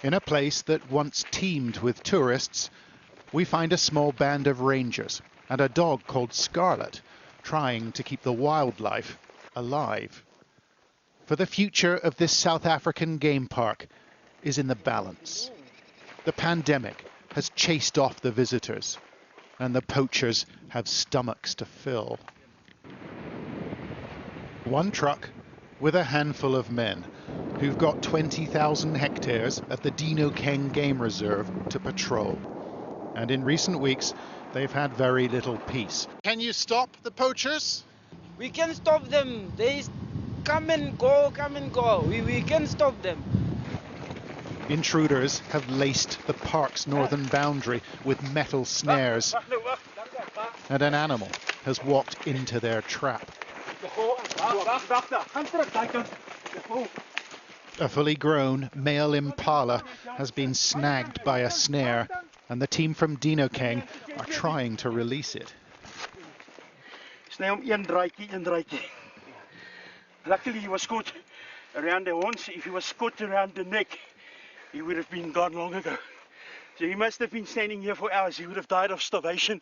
In a place that once teemed with tourists, we find a small band of rangers and a dog called Scarlet trying to keep the wildlife alive. For the future of this South African game park is in the balance. The pandemic has chased off the visitors, and the poachers have stomachs to fill. One truck with a handful of men who've got 20,000 hectares at the Dinokeng Game Reserve to patrol. And in recent weeks, they've had very little peace. Can you stop the poachers? We can stop them. They come and go, come and go. We can stop them. Intruders have laced the park's northern boundary with metal snares, and an animal has walked into their trap. A fully grown male impala has been snagged by a snare, and the team from Dinokeng are trying to release it. Luckily he was caught around the horns. If he was caught around the neck, he would have been gone long ago. So he must have been standing here for hours. He would have died of starvation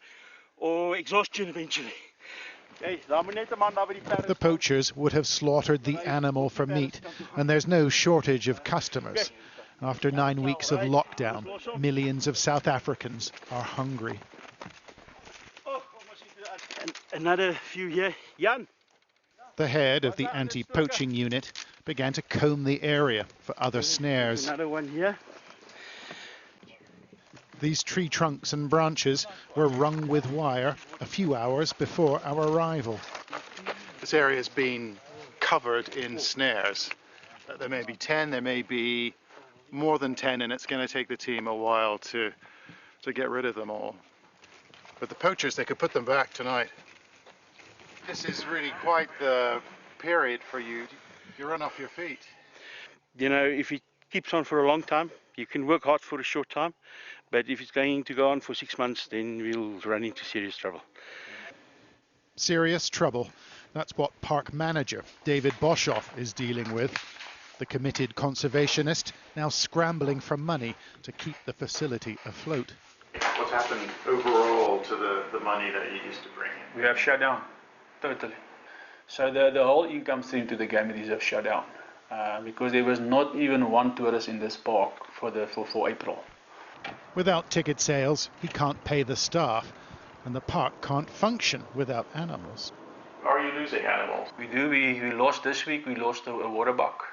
or exhaustion eventually. The poachers would have slaughtered the animal for meat, and there's no shortage of customers. After 9 weeks of lockdown, millions of South Africans are hungry. Another few here. Jan. The head of the anti-poaching unit began to comb the area for other snares. Another one here. These tree trunks and branches were rung with wire a few hours before our arrival. This area has been covered in snares. There may be 10, there may be more than 10, and it's going to take the team a while to get rid of them all. But the poachers, they could put them back tonight. This is really quite the period for you. You run off your feet. You know, if it keeps on for a long time, you can work hard for a short time. But if it's going to go on for 6 months, then we'll run into serious trouble. Serious trouble. That's what park manager David Boshoff is dealing with. The committed conservationist now scrambling for money to keep the facility afloat. What's happened overall to the money that you used to bring in? We have shut down, totally. So the whole income stream to the game reserve shut down because there was not even one tourist in this park for April. Without ticket sales, he can't pay the staff, and the park can't function without animals. Are you losing animals? We do. We lost this week. We lost a waterbuck.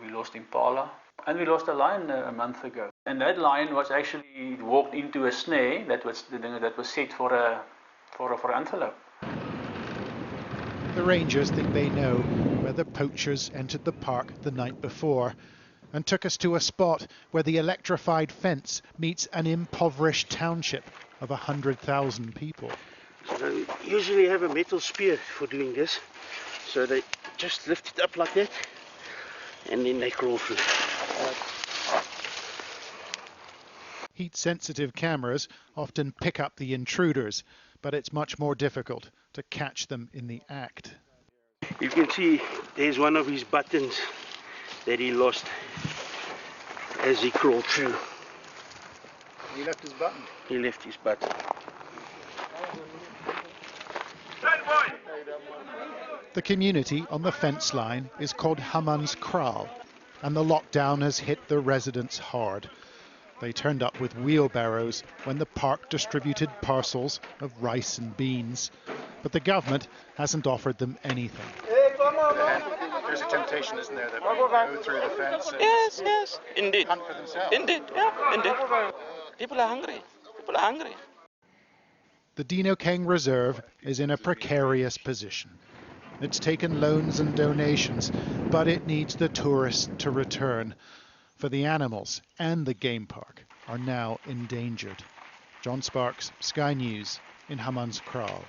We lost impala, and we lost a lion a month ago. And that lion was actually walked into a snare that was set for antelope. The rangers think they know where the poachers entered the park the night before, and took us to a spot where the electrified fence meets an impoverished township of 100,000 people. So they usually have a metal spear for doing this. So they just lift it up like that, and then they crawl through. Heat-sensitive cameras often pick up the intruders, but it's much more difficult to catch them in the act. You can see there's one of his buttons that he lost as he crawled through. He left his button? He left his button. The community on the fence line is called Hammanskraal, and the lockdown has hit the residents hard. They turned up with wheelbarrows when the park distributed parcels of rice and beans, but the government hasn't offered them anything. There's a temptation, isn't there, that people go through the fence and Yes, indeed. hunt for themselves? Indeed, yeah, indeed. People are hungry. The Dinokeng Reserve is in a precarious position. It's taken loans and donations, but it needs the tourists to return. For the animals and the game park are now endangered. John Sparks, Sky News in Hammanskraal.